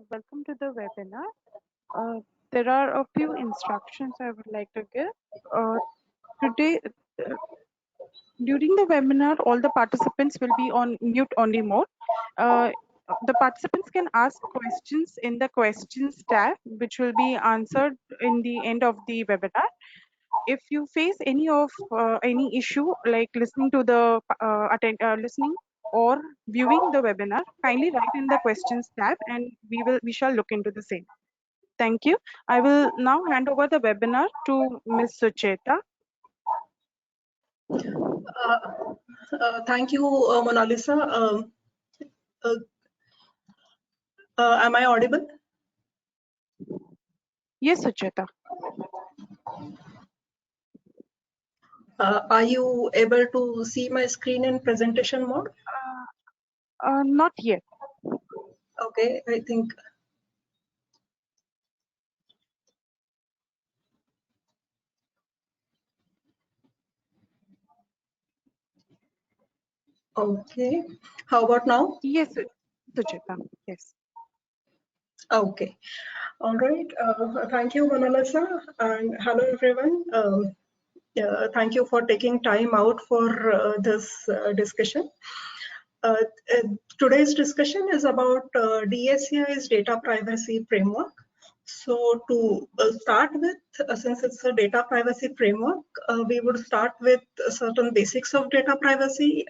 Welcome to the webinar. There are a few instructions I would like to give. Today, during the webinar, all the participants will be on mute only mode. The participants can ask questions in the questions tab, which will be answered in the end of the webinar. If you face any issue like listening to the listening or viewing the webinar, kindly write in the questions tab, and we shall look into the same. Thank you. I will now hand over the webinar to Ms. Sucheta. Thank you, Mona Lisa. Am I audible? Yes, Sucheta. Are you able to see my screen in presentation mode? Not yet. Okay, I think. Okay, how about now? Yes, Sucheta. Yes. Okay, all right. Thank you, Mona Lisa, and hello everyone. Thank you for taking time out for this discussion. Today's discussion is about DSCI's Data Privacy Framework. So to start with, since it's a data privacy framework, we would start with certain basics of data privacy.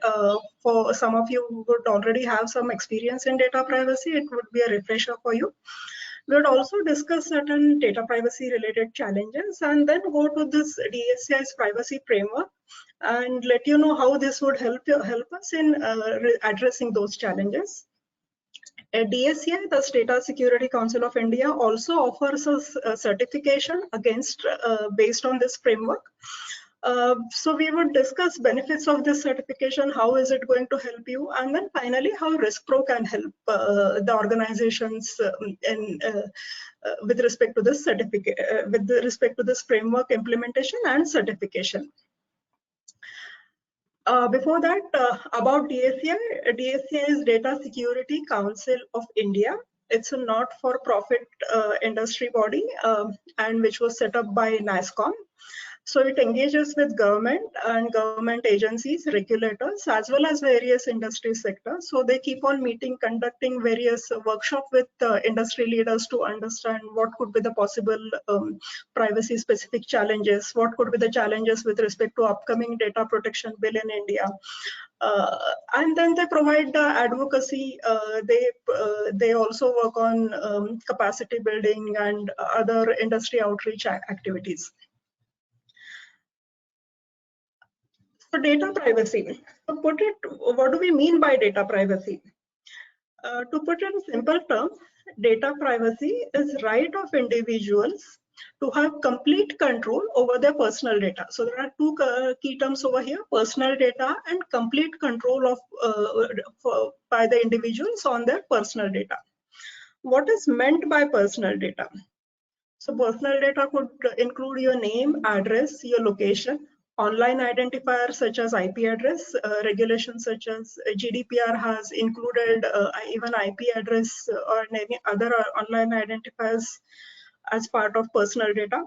For some of you who would already have some experience in data privacy, it would be a refresher for you. We would also discuss certain data privacy related challenges and then go to this DSCI's privacy framework and let you know how this would help us in addressing those challenges. DSCI, the Data Security Council of India, also offers us a certification against based on this framework. So we would discuss benefits of this certification, how is it going to help you, and then finally how RiskPro can help the organizations with respect to this certificate, with respect to this framework implementation and certification. Before that, about DSCI, DSCI is Data Security Council of India. It's a not-for-profit industry body and which was set up by NASSCOM. So it engages with government and government agencies, regulators, as well as various industry sectors. So they keep on meeting, conducting various workshops with industry leaders to understand what could be the possible privacy specific challenges, what could be the challenges with respect to upcoming data protection bill in India, And then they provide the advocacy. They also work on capacity building and other industry outreach activities. So data privacy. So what do we mean by data privacy? To put it in simple terms, data privacy is right of individuals to have complete control over their personal data. So there are two key terms over here: personal data and complete control of by the individuals on their personal data. What is meant by personal data? So personal data could include your name, address, your location, online identifiers such as IP address. Regulations such as GDPR has included even IP address or any other online identifiers as part of personal data.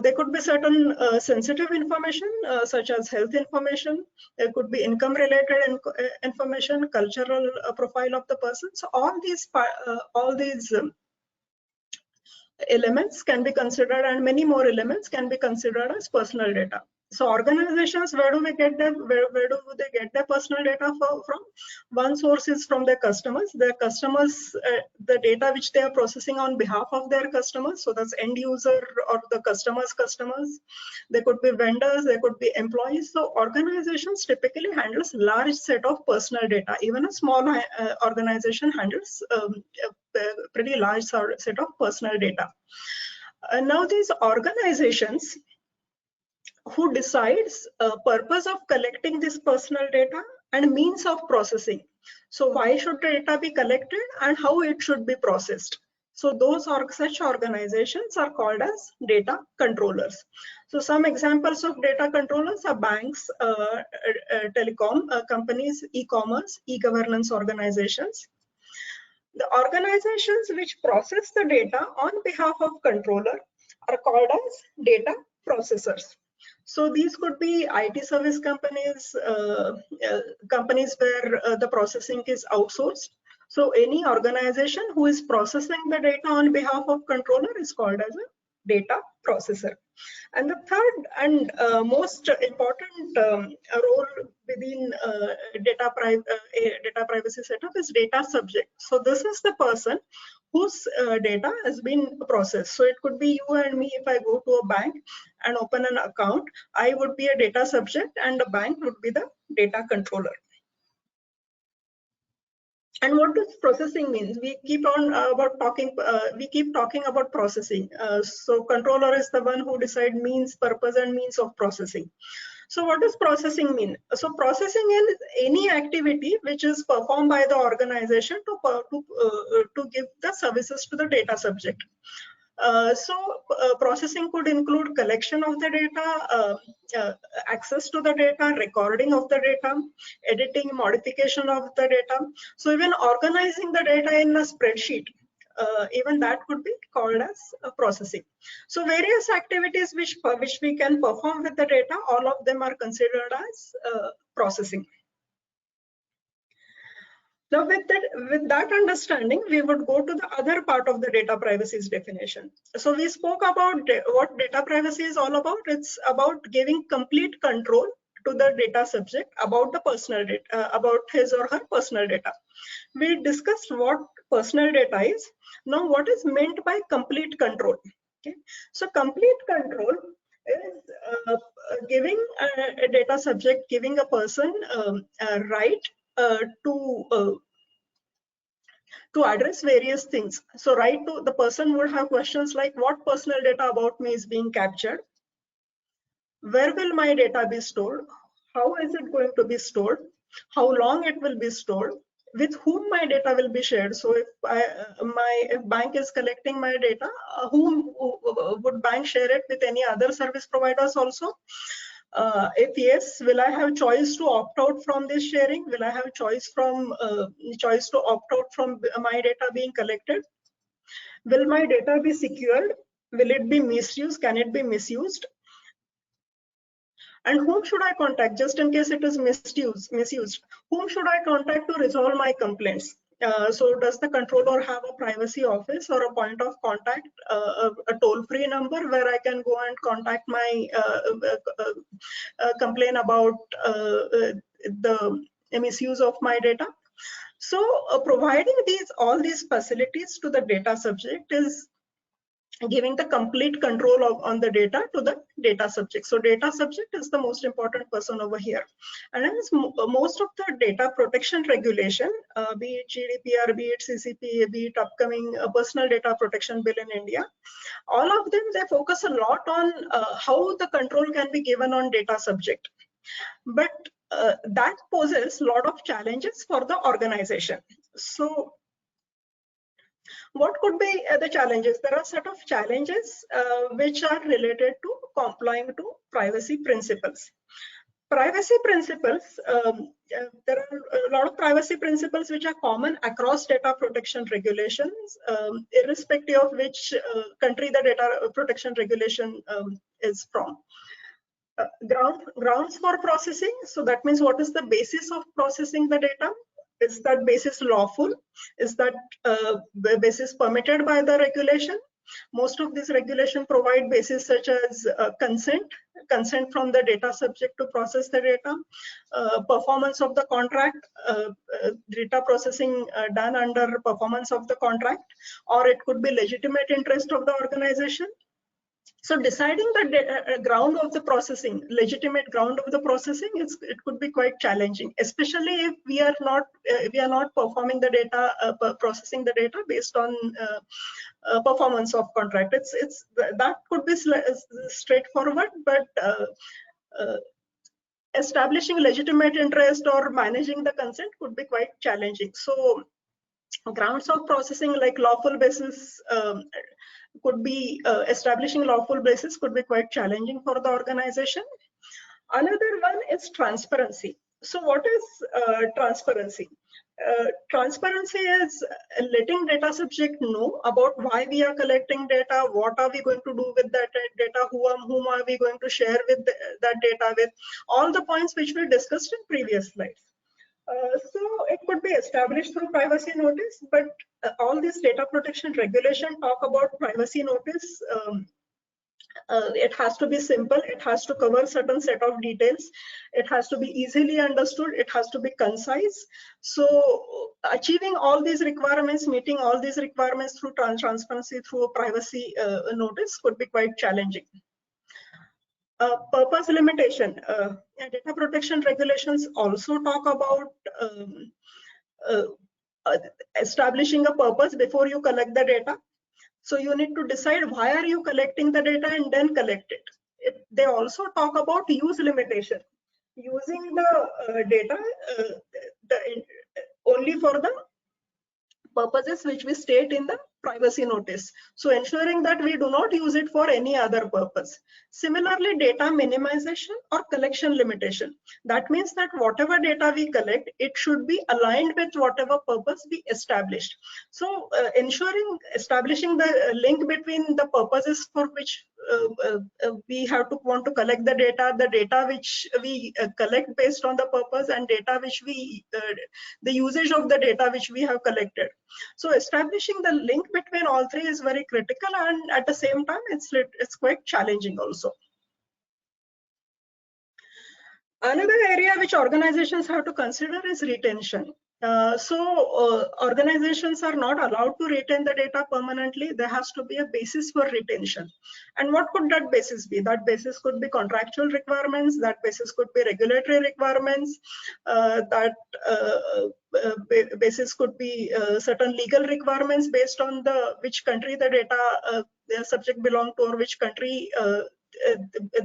There could be certain sensitive information such as health information. There could be income related information, cultural profile of the person. So all these elements can be considered, and many more elements can be considered as personal data. So organizations, where do they get their personal data from? One source is from their customers. Their customers, the data which they are processing on behalf of their customers. So that's end user or the customer's customers. There could be vendors, there could be employees. So organizations typically handles large set of personal data. Even a small organization handles a pretty large set of personal data. Now these organizations who decides purpose of collecting this personal data and means of processing. So why should the data be collected and how it should be processed? So those such organizations are called as data controllers. So some examples of data controllers are banks, telecom companies, e-commerce, e-governance organizations. The organizations which process the data on behalf of controller are called as data processors. So these could be IT service companies, companies where the processing is outsourced. So any organization who is processing the data on behalf of controller is called as a data processor. And the third and most important role within data privacy setup is data subject. So this is the person whose data has been processed. So it could be you and me. If I go to a bank and open an account, I would be a data subject and the bank would be the data controller. And what does processing mean? We keep on talking about processing. So controller is the one who decide means, purpose, and means of processing. So what does processing mean? So processing is any activity which is performed by the organization to give the services to the data subject. Processing could include collection of the data, access to the data, recording of the data, editing, modification of the data. So even organizing the data in a spreadsheet, even that could be called as processing. So various activities which we can perform with the data, all of them are considered as processing. Now, with that understanding, we would go to the other part of the data privacy's definition. So we spoke about what data privacy is all about. It's about giving complete control to the data subject about the personal data, about his or her personal data. We discussed what personal data is. Now, what is meant by complete control? Okay, so complete control is giving a data subject, giving a person a right to address various things. So right to the person would have questions like, what personal data about me is being captured? Where will my data be stored? How is it going to be stored? How long it will be stored? With whom my data will be shared? So if bank is collecting my data, whom would bank share it with? Any other service providers also? If yes, will I have choice to opt out from this sharing? Will I have choice to opt out from my data being collected? Will my data be secured? Will it be misused? Can it be misused? And whom should I contact just in case it is misused? Whom should I contact to resolve my complaints? So does the controller have a privacy office or a point of contact, a toll-free number where I can go and contact my complaint about the misuse of my data. So providing all these facilities to the data subject is giving the complete control on the data to the data subject. So data subject is the most important person over here. And as most of the data protection regulation, be it GDPR, be it CCPA, be it upcoming personal data protection bill in India, all of them, they focus a lot on how the control can be given on data subject. But that poses a lot of challenges for the organization. So what could be the challenges? There are a set of challenges which are related to complying to privacy principles. Privacy principles, there are a lot of privacy principles which are common across data protection regulations, irrespective of which country the data protection regulation is from. Grounds for processing. So that means what is the basis of processing the data? Is that basis lawful? Is that basis permitted by the regulation? Most of these regulations provide basis such as consent from the data subject to process the data, performance of the contract, data processing done under performance of the contract, or it could be legitimate interest of the organization. So deciding the ground of the processing, legitimate ground of the processing, it could be quite challenging, especially if we are not performing the data, processing the data based on performance of contract. That could be straightforward, but establishing legitimate interest or managing the consent could be quite challenging. So grounds of processing like lawful basis could be establishing lawful basis could be quite challenging for the organization. Another one is transparency. So what is transparency? Transparency is letting data subject know about why we are collecting data, what are we going to do with that data, whom are we going to share with that data with, all the points which we discussed in previous slides. So it could be established through privacy notice, but all these data protection regulation talk about privacy notice. It has to be simple, it has to cover certain set of details, it has to be easily understood, it has to be concise. So achieving all these requirements, meeting all these requirements through transparency through a privacy notice could be quite challenging. Purpose limitation. Data protection regulations also talk about establishing a purpose before you collect the data. So you need to decide why are you collecting the data and then collect it. They also talk about use limitation. Using the data only for the purposes which we state in the privacy notice. So ensuring that we do not use it for any other purpose. Similarly, data minimization or collection limitation. That means that whatever data we collect, it should be aligned with whatever purpose we established. So establishing the link between the purposes for which we want to collect the data which we collect based on the purpose, and data which the usage of the data which we have collected. So establishing the link between all three is very critical, and at the same time it's quite challenging also. Another area which organizations have to consider is retention. Organizations are not allowed to retain the data permanently. There has to be a basis for retention. And what could that basis be? That basis could be contractual requirements, that basis could be regulatory requirements, that basis could be certain legal requirements based on which country the data the subject belong to, or which country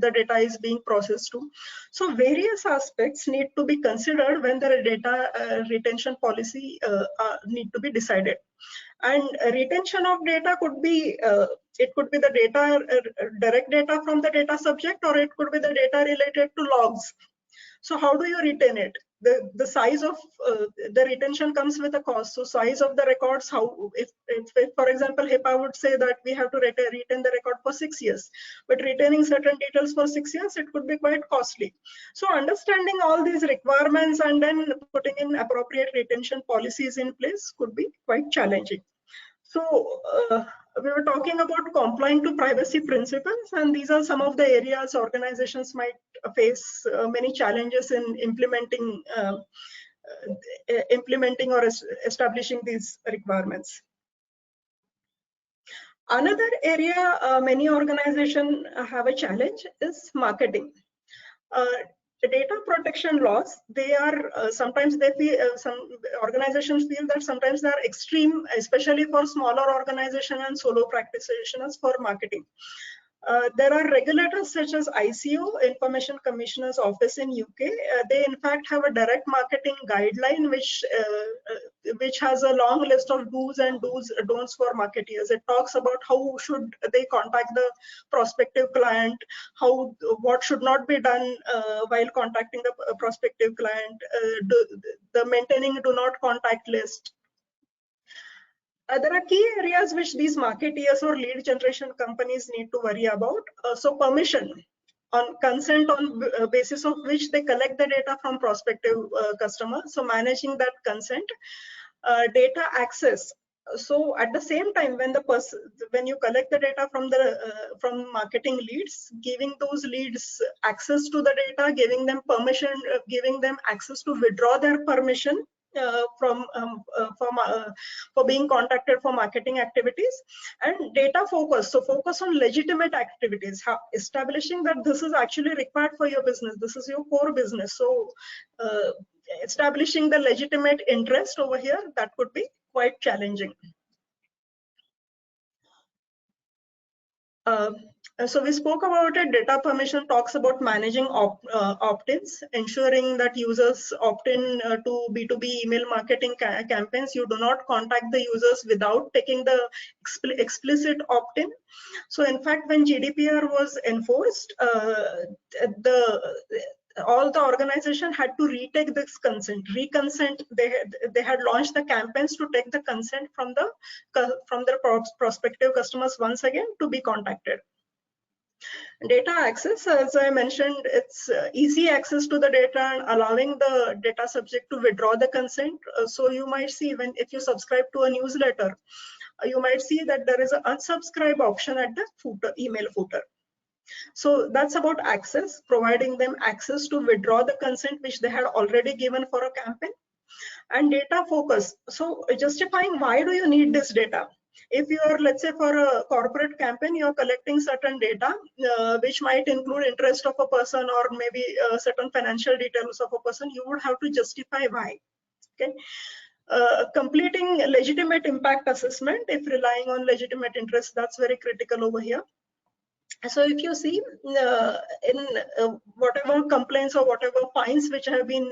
the data is being processed to. So various aspects need to be considered when the data retention policy need to be decided. And retention of data could be it could be the data direct data from the data subject, or it could be the data related to logs. So how do you retain it? The size of the retention comes with a cost. So size of the records, how if for example HIPAA would say that we have to retain the record for 6 years, but retaining certain details for 6 years, it could be quite costly. So understanding all these requirements and then putting in appropriate retention policies in place could be quite challenging. So we were talking about complying to privacy principles, and these are some of the areas organizations might face many challenges in implementing or establishing these requirements. Another area many organizations have a challenge is marketing. The data protection laws, they are sometimes they feel some organizations feel that sometimes they are extreme, especially for smaller organizations and solo practitioners for marketing. There are regulators such as ICO, Information Commissioner's Office in UK. They in fact have a direct marketing guideline which has a long list of do's and don'ts for marketers. It talks about how should they contact the prospective client, what should not be done while contacting the prospective client, the maintaining do not contact list. There are key areas which these marketeers or lead generation companies need to worry about. So permission, on consent on basis of which they collect the data from prospective customers. So managing that consent, data access. So at the same time, when you collect the data from marketing leads, giving those leads access to the data, giving them permission, giving them access to withdraw their permission for being contacted for marketing activities, and data focus. So focus on legitimate activities, establishing that this is actually required for your business. This is your core business. So establishing the legitimate interest over here, that could be quite challenging. So we spoke about it. Data permission talks about managing opt-ins, ensuring that users opt in to B2B email marketing campaigns. You do not contact the users without taking the explicit opt-in. So in fact, when GDPR was enforced, all the organization had to retake this consent, reconsent. They had launched the campaigns to take the consent from their prospective customers once again to be contacted. Data access, as I mentioned, it's easy access to the data and allowing the data subject to withdraw the consent. So you might see if you subscribe to a newsletter, you might see that there is an unsubscribe option at the email footer. So that's about access, providing them access to withdraw the consent which they had already given for a campaign. And data focus, so justifying why do you need this data. If you are, let's say, for a corporate campaign, you're collecting certain data which might include interest of a person or maybe certain financial details of a person, you would have to justify why. Okay. Completing legitimate impact assessment, if relying on legitimate interest, that's very critical over here. So if you see in whatever complaints or whatever fines which have been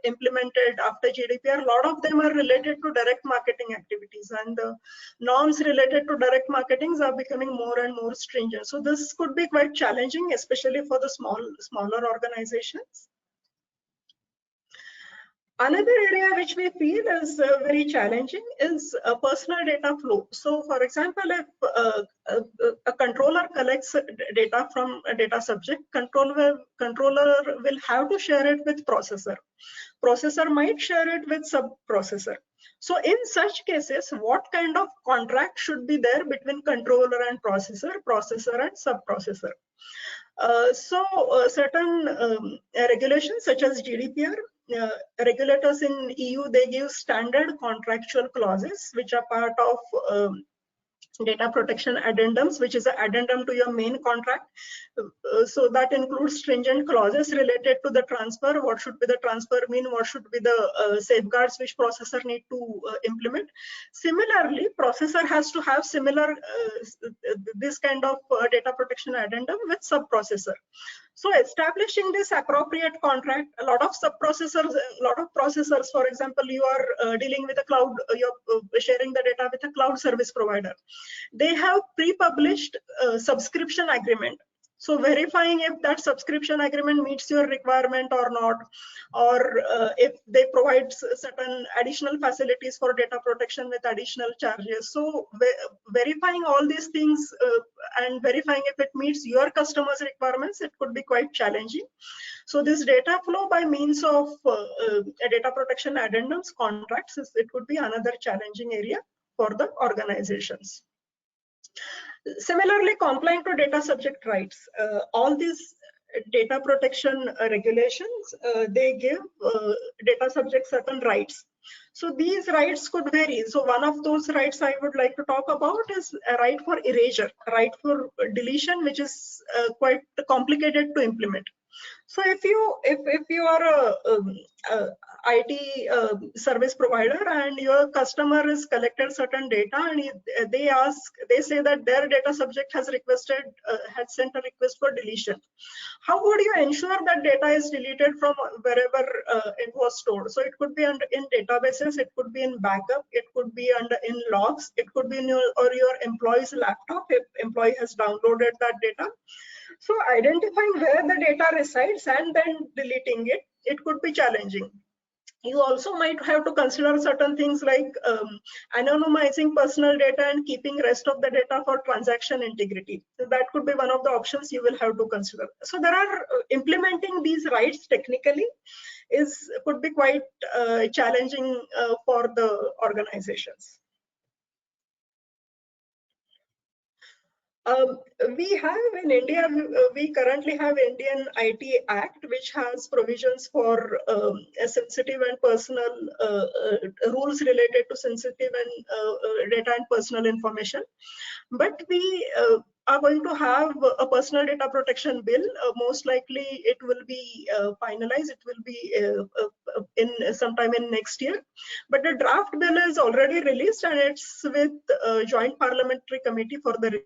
implemented after GDPR, a lot of them are related to direct marketing activities, and the norms related to direct marketing are becoming more and more stringent. So this could be quite challenging, especially for the smaller organizations. Another area which we feel is very challenging is personal data flow. So for example, if a controller collects data from a data subject, controller will have to share it with processor. Processor might share it with sub-processor. So in such cases, what kind of contract should be there between controller and processor and sub-processor? Certain regulations such as GDPR, regulators in EU, they give standard contractual clauses which are part of data protection addendums, which is an addendum to your main contract. So that includes stringent clauses related to the transfer. What should be the transfer mean? What should be the safeguards which processor need to implement? Similarly, processor has to have similar this kind of data protection addendum with sub-processor. So establishing this appropriate contract, a lot of processors, for example, you are dealing with a cloud, you're sharing the data with a cloud service provider. They have pre-published subscription agreement. So verifying if that subscription agreement meets your requirement or not, or if they provide certain additional facilities for data protection with additional charges. So verifying all these things and verifying if it meets your customers' requirements, it could be quite challenging. So this data flow by means of data protection addendums, contracts, it could be another challenging area. for the organizations. Similarly, complying to data subject rights, all these data protection regulations, they give data subject certain rights. So these rights could vary. So one of those rights I would like to talk about is a right for erasure, right for deletion, which is quite complicated to implement. So if you are a IT service provider and your customer has collected certain data and they say that their data subject has sent a request for deletion, how would you ensure that data is deleted from wherever it was stored? So it could be in databases, it could be in backup, it could be in logs, it could be in your employee's laptop if employee has downloaded that data. So identifying where the data resides and then deleting it, it could be challenging. You also might have to consider certain things like anonymizing personal data and keeping rest of the data for transaction integrity. So that could be one of the options you will have to consider. So there are implementing these rights technically could be quite challenging for the organizations. We have in India, we currently have Indian IT Act, which has provisions for sensitive and personal rules related to sensitive and data and personal information. But we are going to have a personal data protection bill. Most likely it will be finalized. It will be in sometime in next year. But the draft bill is already released and it's with Joint Parliamentary Committee for the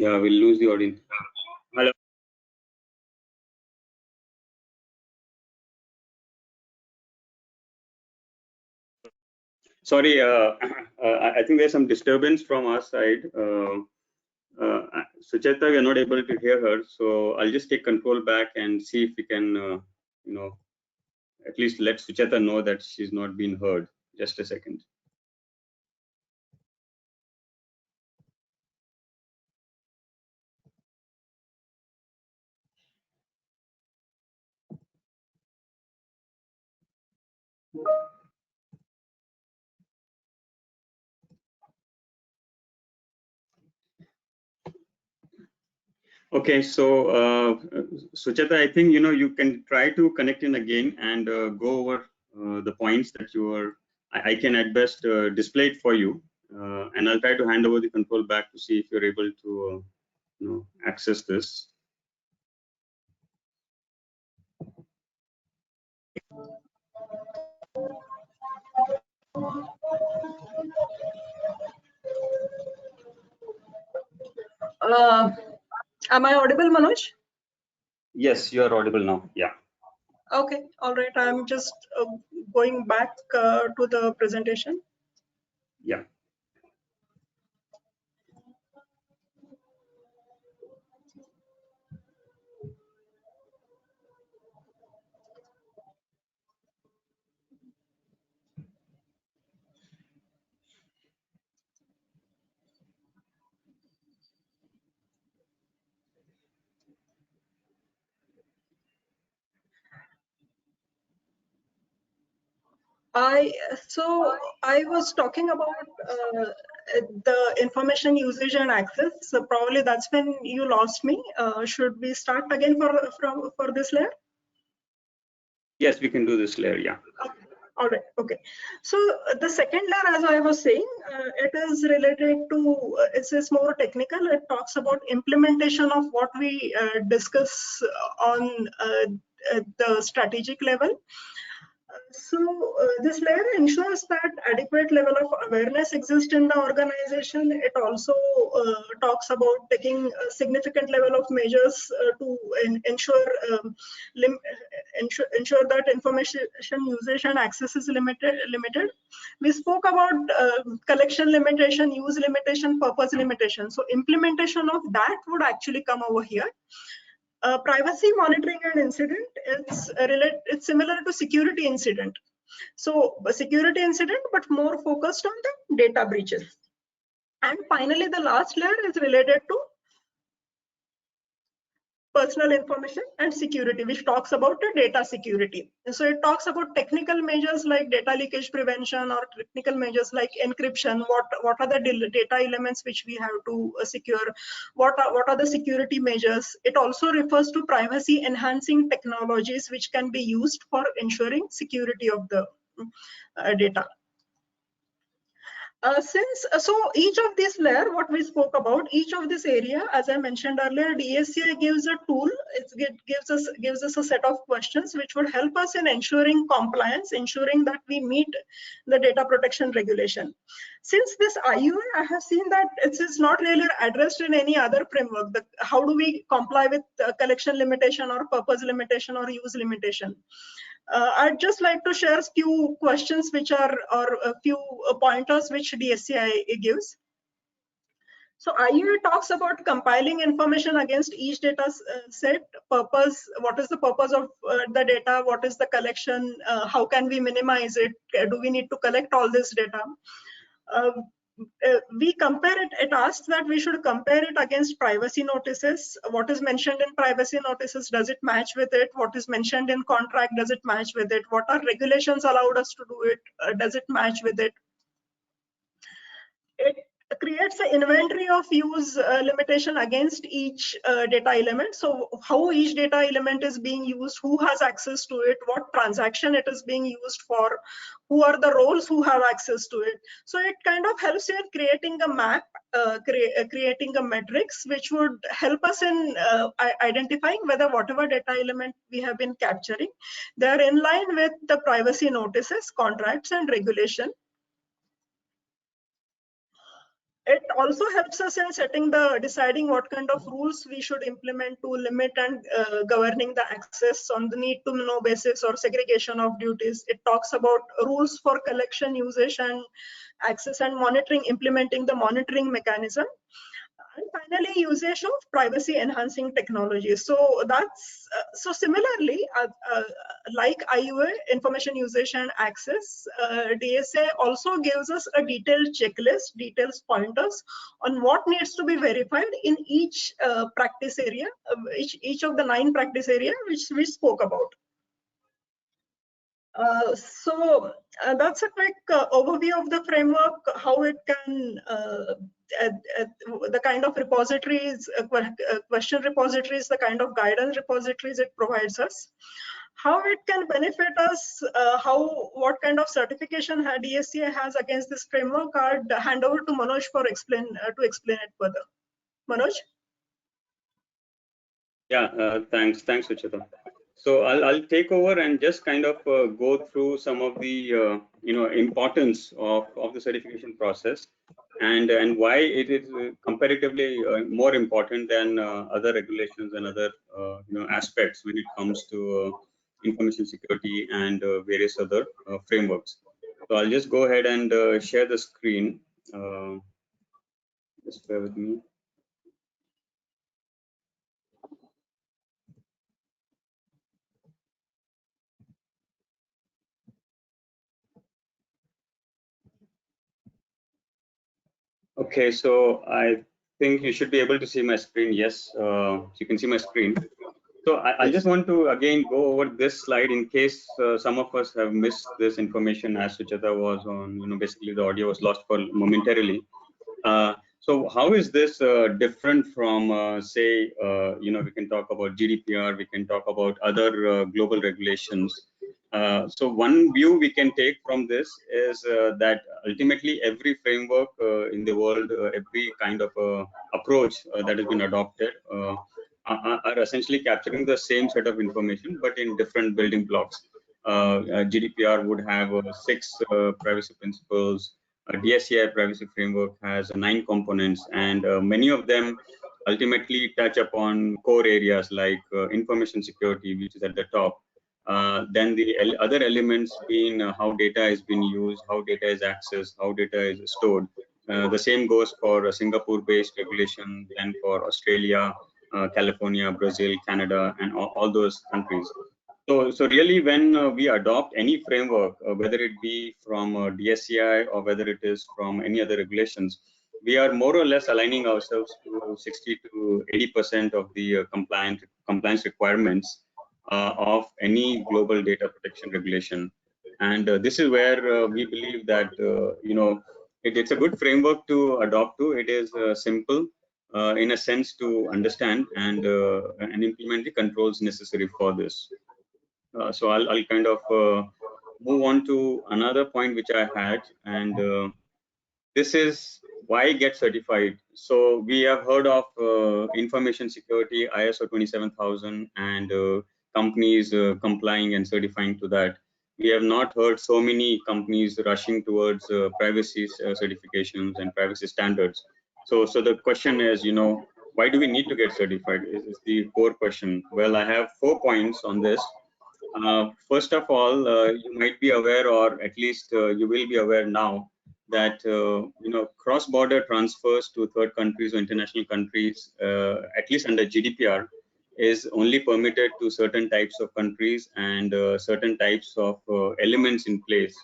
Yeah, we'll lose the audience. Hello. Sorry, I think there's some disturbance from our side. Sucheta, we are not able to hear her, so I'll just take control back and see if we can, at least let Sucheta know that she's not been heard. Just a second. Okay, so Sucheta, I think you can try to connect in again and go over the points that you were. I can at best display it for you, and I'll try to hand over the control back to see if you're able to access this. Am I audible, Manoj? Yes, you are audible now. Yeah. Okay, all right. I'm just going back to the presentation. Yeah. I was talking about the information usage and access. So probably that's when you lost me. Should we start again for this layer? Yes, we can do this layer. Yeah. Okay. All right. Okay. So the second layer, as I was saying, it is related to. It's more technical. It talks about implementation of what we discuss on the strategic level. So this layer ensures that adequate level of awareness exists in the organization. It also talks about taking a significant level of measures to ensure that information usage and access is limited. We spoke about collection limitation, use limitation, purpose limitation. So implementation of that would actually come over here. Privacy monitoring and incident, it's similar to security incident. So a security incident, but more focused on the data breaches. And finally, the last layer is related to personal information and security, which talks about the data security. So it talks about technical measures like data leakage prevention, or technical measures like encryption. What are the data elements which we have to secure? What are the security measures? It also refers to privacy enhancing technologies which can be used for ensuring security of the data. So each of these layer, what we spoke about, each of this area, as I mentioned earlier, DSCI gives a tool. It gives us a set of questions which would help us in ensuring compliance, ensuring that we meet the data protection regulation. Since this IUI, I have seen that it is not really addressed in any other framework. How do we comply with collection limitation or purpose limitation or use limitation? I'd just like to share a few questions which are, or a few pointers which DSCI gives. So IUI talks about compiling information against each data set, purpose, what is the purpose of the data, what is the collection, how can we minimize it, do we need to collect all this data? We compare it, it asks that we should compare it against privacy notices. What is mentioned in privacy notices, does it match with it? What is mentioned in contract, does it match with it? What are regulations allowed us to do it? Does it match with it? It creates an inventory of use limitation against each data element. So how each data element is being used, who has access to it, what transaction it is being used for, who are the roles who have access to it. So it kind of helps you in creating a map, creating a matrix, which would help us in identifying whether whatever data element we have been capturing, they are in line with the privacy notices, contracts, and regulation. It also helps us in deciding what kind of rules we should implement to limit and governing the access on the need to know basis or segregation of duties. It talks about rules for collection, usage, and access and monitoring, implementing the monitoring mechanism. And finally, usage of privacy enhancing technology. So that's so similarly, like IUA, information usage and access, DSA also gives us a detailed checklist, details pointers on what needs to be verified in each practice area, each of the 9 practice area which we spoke about. That's a quick overview of the framework, how it can, the kind of repositories, question repositories, the kind of guidance repositories it provides us, how it can benefit us, what kind of certification DSCI has against this framework. I'd hand over to Manoj to explain it further. Manoj? Yeah, thanks, Sucheta. So I'll take over and just kind of go through some of the importance of the certification process and why it is comparatively more important than other regulations and other aspects when it comes to information security and various other frameworks. So I'll just go ahead and share the screen. Just bear with me. Okay, so I think you should be able to see my screen. Yes, you can see my screen. So I just want to again go over this slide in case some of us have missed this information as Sucheta was on, basically the audio was lost for momentarily. So how is this different from, say, we can talk about GDPR, we can talk about other global regulations. So one view we can take from this is that ultimately every framework in the world, every kind of approach that has been adopted are essentially capturing the same set of information, but in different building blocks. GDPR would have 6 privacy principles. DSCI Privacy Framework has 9 components, and many of them ultimately touch upon core areas like information security, which is at the top. Then the other elements being how data has been used, how data is accessed, how data is stored. The same goes for Singapore-based regulation, and for Australia, California, Brazil, Canada, and all those countries. So really, when we adopt any framework, whether it be from DSCI or whether it is from any other regulations, we are more or less aligning ourselves to 60 to 80% of the compliance requirements of any global data protection regulation. And this is where we believe that it's a good framework to adopt to. It is simple in a sense to understand and implement the controls necessary for this. So I'll kind of move on to another point which I had, and this is why get certified. So we have heard of information security, ISO 27000, and companies complying and certifying to that. We have not heard so many companies rushing towards privacy certifications and privacy standards. So the question is, why do we need to get certified? Is the core question. Well, I have 4 points on this. First of all, you might be aware, or at least you will be aware now, that cross-border transfers to third countries or international countries, at least under GDPR, is only permitted to certain types of countries and certain types of elements in place,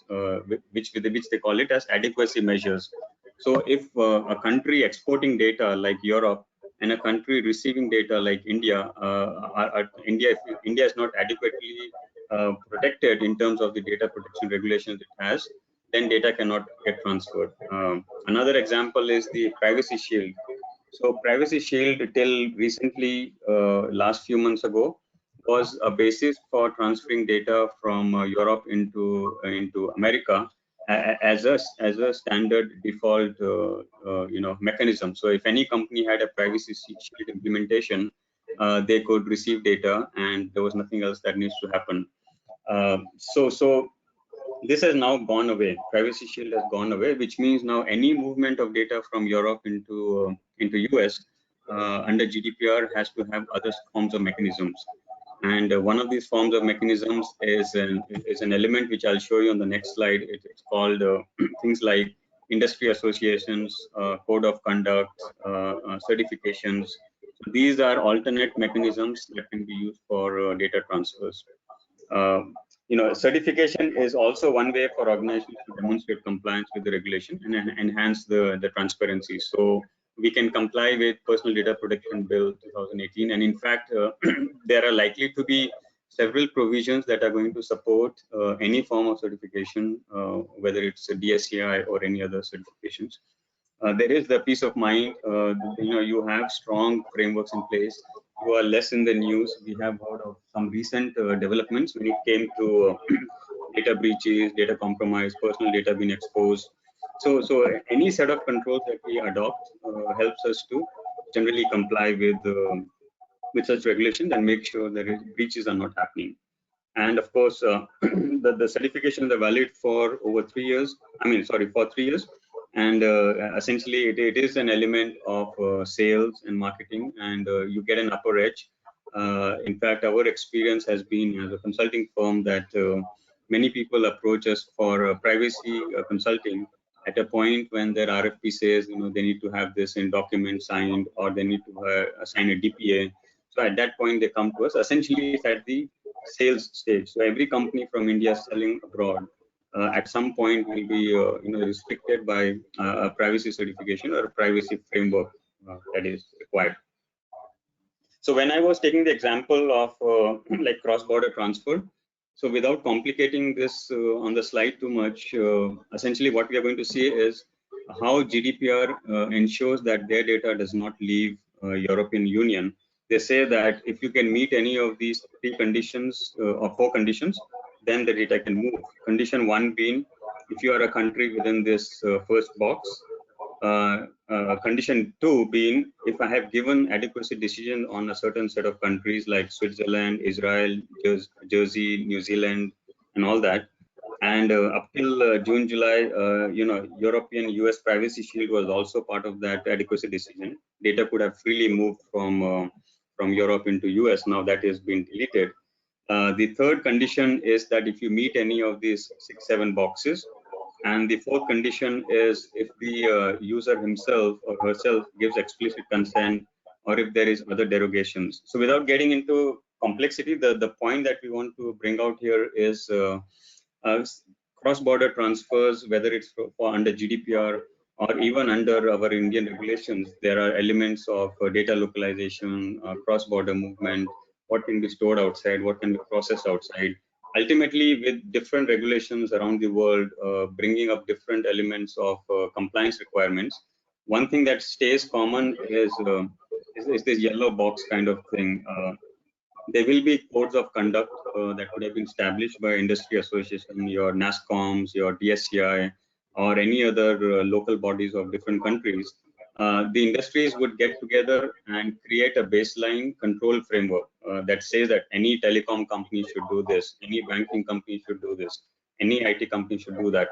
which they call it as adequacy measures. So if a country exporting data like Europe and a country receiving data like India, if India is not adequately protected in terms of the data protection regulations it has, then data cannot get transferred. Another example is the Privacy Shield. So Privacy Shield till recently, last few months ago, was a basis for transferring data from Europe into America as a standard default mechanism. So if any company had a Privacy Shield implementation, they could receive data, and there was nothing else that needs to happen. So This has now gone away. Privacy Shield has gone away, which means now any movement of data from Europe into US under GDPR has to have other forms of mechanisms. And one of these forms of mechanisms is an element which I'll show you on the next slide. It's called things like industry associations, code of conduct, certifications. So these are alternate mechanisms that can be used for data transfers. Certification is also one way for organizations to demonstrate compliance with the regulation and enhance the transparency. So we can comply with Personal Data Protection Bill 2018, and in fact, there are likely to be several provisions that are going to support any form of certification, whether it's a DSCI or any other certifications. There is the peace of mind. You have strong frameworks in place. You are less in the news. We have heard of some recent developments when it came to data breaches, data compromise, personal data being exposed. So any set of controls that we adopt helps us to generally comply with such regulations and make sure that breaches are not happening. And of course, the certifications are valid for over 3 years. For 3 years. And essentially, it is an element of sales and marketing, and you get an upper edge. In fact, our experience has been as a consulting firm that many people approach us for privacy consulting at a point when their RFP says, they need to have this in document signed, or they need to sign a DPA. So at that point, they come to us. Essentially, it's at the sales stage. So every company from India selling abroad at some point will be restricted by a privacy certification or a privacy framework that is required. So when I was taking the example of like cross-border transfer, so without complicating this on the slide too much, essentially what we are going to see is how GDPR ensures that their data does not leave European Union. They say that if you can meet any of these 3 conditions or 4 conditions, then the data can move. Condition 1 being, if you are a country within this first box. Condition 2 being, if I have given adequacy decision on a certain set of countries like Switzerland, Israel, Jersey, New Zealand, and all that. And up till June, July, European US Privacy Shield was also part of that adequacy decision. Data could have freely moved from Europe into US. Now that has been deleted. The third condition is that if you meet any of these 6, 7 boxes, and the fourth condition is if the user himself or herself gives explicit consent, or if there is other derogations. So without getting into complexity, the point that we want to bring out here is cross-border transfers, whether it's for under GDPR or even under our Indian regulations, there are elements of data localization, cross-border movement, what can be stored outside, what can be processed outside. Ultimately, with different regulations around the world, bringing up different elements of compliance requirements, one thing that stays common is this yellow box kind of thing. There will be codes of conduct that would have been established by industry association, your NASSCOMs, your DSCI, or any other local bodies of different countries. The industries would get together and create a baseline control framework that says that any telecom company should do this, any banking company should do this, any IT company should do that.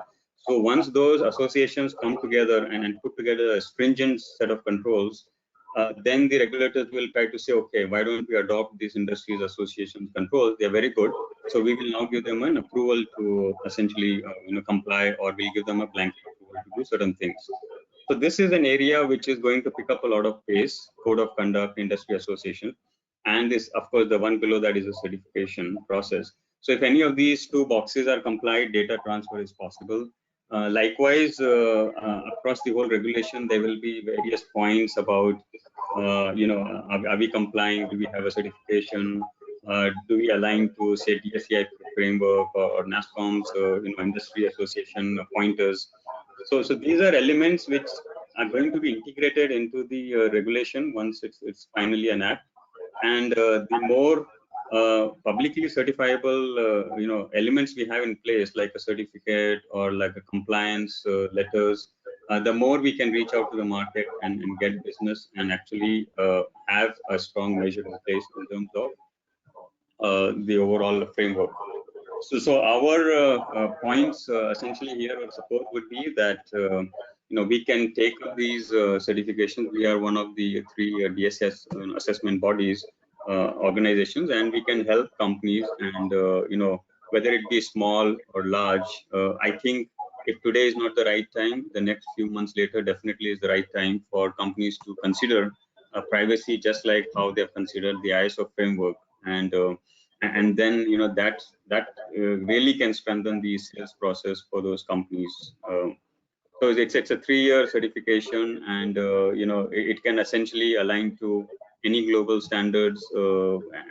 So once those associations come together and put together a stringent set of controls, then the regulators will try to say, okay, why don't we adopt these industries associations controls? They're very good. So we will now give them an approval to essentially comply, or we'll give them a blanket approval to do certain things. So this is an area which is going to pick up a lot of pace, code of conduct, industry association. And this, of course, the one below that is a certification process. So if any of these 2 boxes are complied, data transfer is possible. Likewise, across the whole regulation, there will be various points about, are we complying? Do we have a certification? Do we align to, say, DSCI framework or NASSCOM's, industry association pointers? So these are elements which are going to be integrated into the regulation once it's finally an act. And the more publicly certifiable elements we have in place, like a certificate or like a compliance letters, the more we can reach out to the market and get business and actually have a strong measure in place in terms of the overall framework. So our points essentially here or support would be that we can take up these certifications. We are one of the 3 DSCI assessment bodies organizations, and we can help companies. And whether it be small or large, I think if today is not the right time, the next few months later definitely is the right time for companies to consider privacy, just like how they have considered the ISO framework. And then that really can strengthen the sales process for those companies. So it's a 3-year certification, and it can essentially align to any global standards,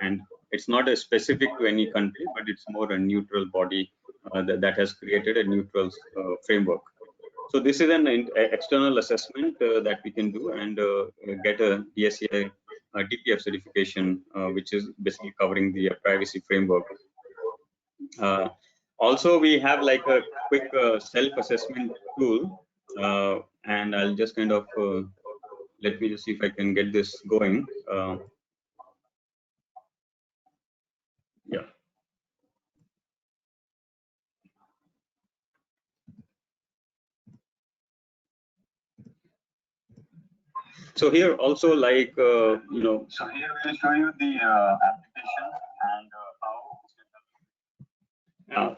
and it's not a specific to any country, but it's more a neutral body that has created a neutral framework. So this is an external assessment that we can do and get a DSCI DPF certification, which is basically covering the privacy framework. Also, we have like a quick self-assessment tool, and I'll just kind of let me just see if I can get this going. Yeah. So here also, like so here we'll show you the application and how.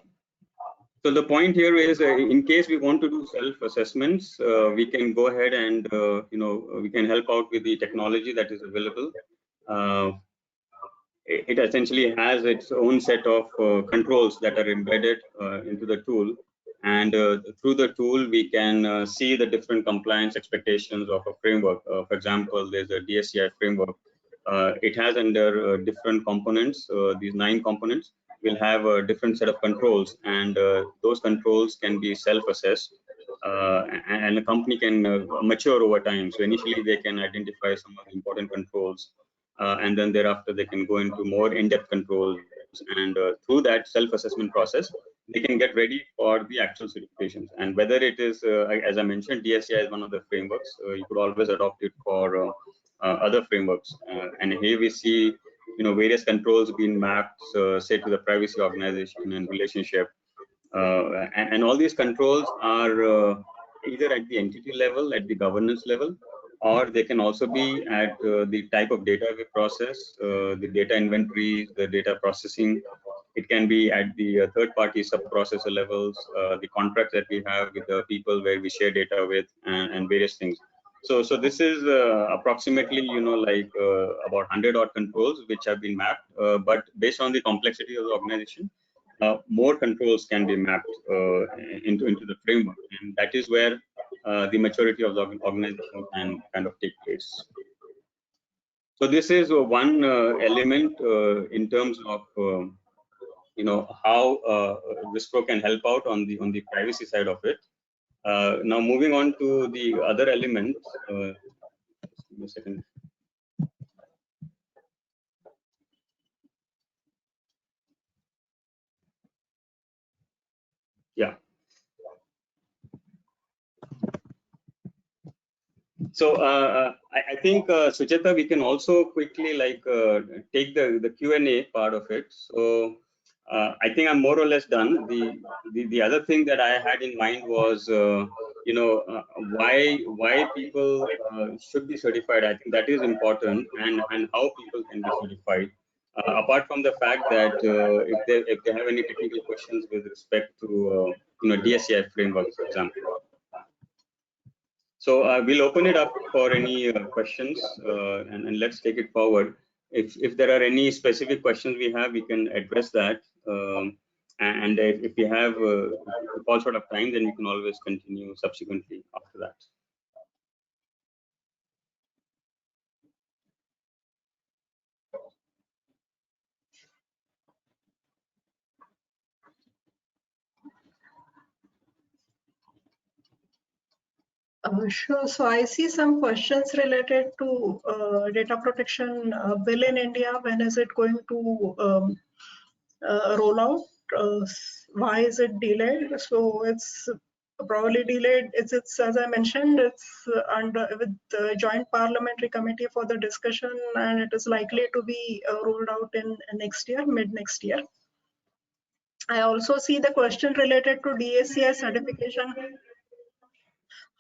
So the point here is, in case we want to do self-assessments, we can go ahead and we can help out with the technology that is available. It essentially has its own set of controls that are embedded into the tool, and through the tool we can see the different compliance expectations of a framework. For example, there's a DSCI framework. It has under different components. These 9 components will have a different set of controls, and those controls can be self-assessed, and a company can mature over time. So initially they can identify some of the important controls, and then thereafter they can go into more in-depth controls, and through that self-assessment process they can get ready for the actual certifications. And whether it is as I mentioned, DSCI is one of the frameworks. You could always adopt it for other frameworks, and here we see various controls being mapped, say, to the privacy organization and relationship, and all these controls are either at the entity level, at the governance level, or they can also be at the type of data we process, the data inventory, the data processing. It can be at the third-party sub-processor levels, the contracts that we have with the people where we share data with, and various things. So this is approximately, like about 100-odd controls which have been mapped, but based on the complexity of the organization, more controls can be mapped into the framework, and that is where the maturity of the organization can kind of take place. So this is one element in terms of how Wipro can help out on the privacy side of it. Now moving on to the other elements. Just give me a second. Yeah. So I think Sucheta, we can also quickly like take the Q&A part of it. So I think I'm more or less done. The other thing that I had in mind was why people should be certified. I think that is important, and how people can be certified. Apart from the fact that if they have any technical questions with respect to DSCI framework, for example. So we'll open it up for any questions, and let's take it forward. If there are any specific questions we have, we can address that. And if we have if we fall short of time, then we can always continue subsequently after that. Sure. So I see some questions related to data protection bill in India. When is it going to roll out? Why is it delayed? So it's probably delayed. It's as I mentioned, it's under with the Joint Parliamentary Committee for the discussion, and it is likely to be rolled out in next year, mid next year. I also see the question related to DSCI certification.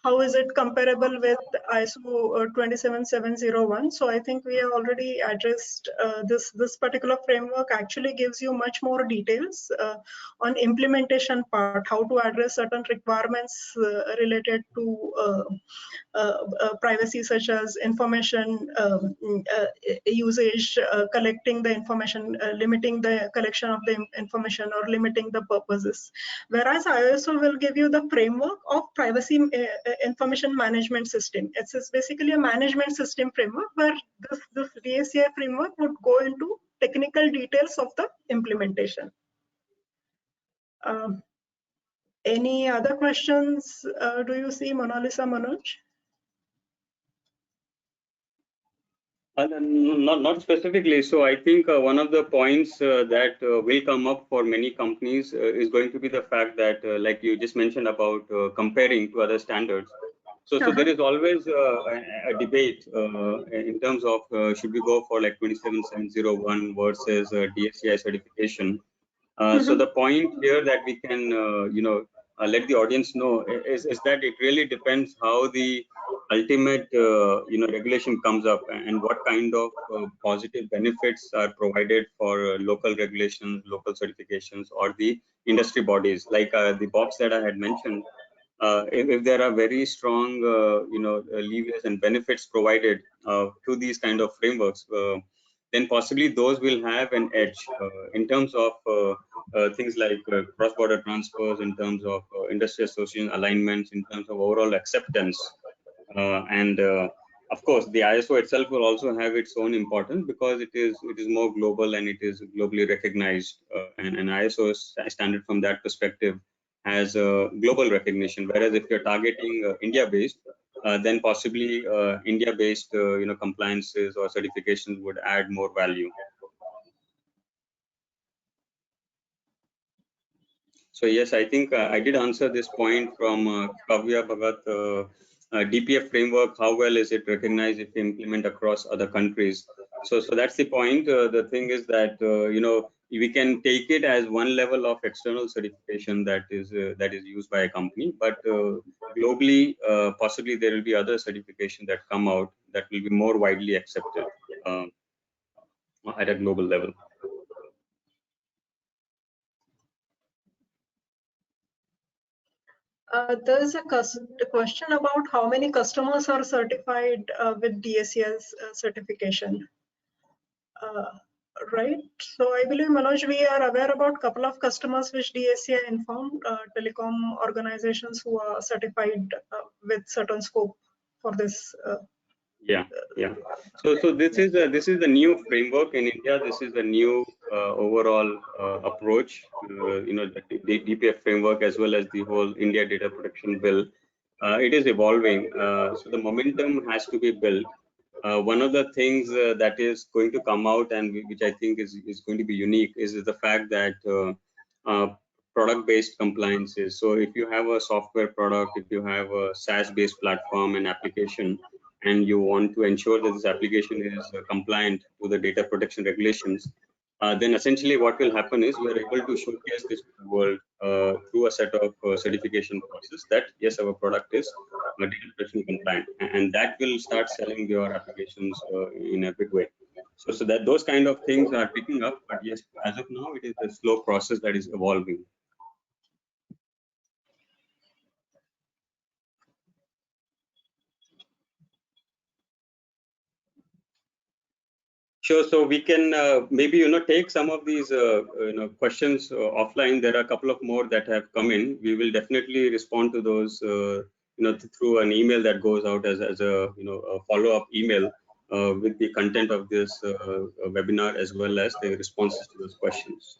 How is it comparable with ISO 27701? So I think we have already addressed this particular framework actually gives you much more details on implementation part, how to address certain requirements related to privacy, such as information usage, collecting the information, limiting the collection of the information, or limiting the purposes. Whereas ISO will give you the framework of privacy information management system. It's basically a management system framework where this DSCI framework would go into technical details of the implementation. Any other questions do you see, Mona Lisa, Manoj? Not specifically. So I think one of the points that will come up for many companies is going to be the fact that, like you just mentioned about comparing to other standards. So there is always a debate in terms of should we go for like 27701 versus DSCI certification. So the point here that we can let the audience know is that it really depends how the ultimate regulation comes up and what kind of positive benefits are provided for local regulations, local certifications, or the industry bodies, like the box that I had mentioned. If there are very strong levers and benefits provided to these kind of frameworks, then possibly those will have an edge in terms of things like cross-border transfers, in terms of industry association alignments, in terms of overall acceptance. And of course, the ISO itself will also have its own importance because it is more global and it is globally recognized. And ISO standard from that perspective has global recognition. Whereas if you're targeting India-based, then possibly India-based compliances or certifications would add more value. So yes, I think I did answer this point from Kavya Bhagat. DPF framework, how well is it recognized if we implement across other countries? So that's the point. The thing is that we can take it as one level of external certification that is used by a company, but globally, possibly there will be other certification that come out that will be more widely accepted at a global level. There is a question about how many customers are certified with DSCI certification. Right. So I believe, Manoj, we are aware about a couple of customers which DSCI informed, telecom organizations who are certified with certain scope for this. Yeah. So this is the new framework in India. This is the new overall approach. The DPF framework as well as the whole India Data Protection Bill. It is evolving. So the momentum has to be built. One of the things that is going to come out and which I think is going to be unique is the fact that product-based compliances. So if you have a software product, if you have a SaaS-based platform and application, and you want to ensure that this application is compliant to the data protection regulations, then essentially what will happen is we are able to showcase this to the world through a set of certification process that yes, our product is data protection compliant, and that will start selling your applications in a big way. So that those kind of things are picking up, but yes, as of now, it is a slow process that is evolving. Sure. So we can maybe take some of these questions offline. There are a couple of more that have come in. We will definitely respond to those through an email that goes out as a a follow-up email with the content of this webinar as well as the responses to those questions.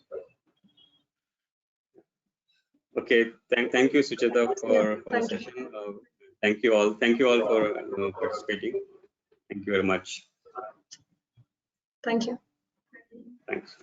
Okay. Thank you, Sucheta, for the session. Thank you all. Thank you all for participating. Thank you very much. Thank you. Thanks.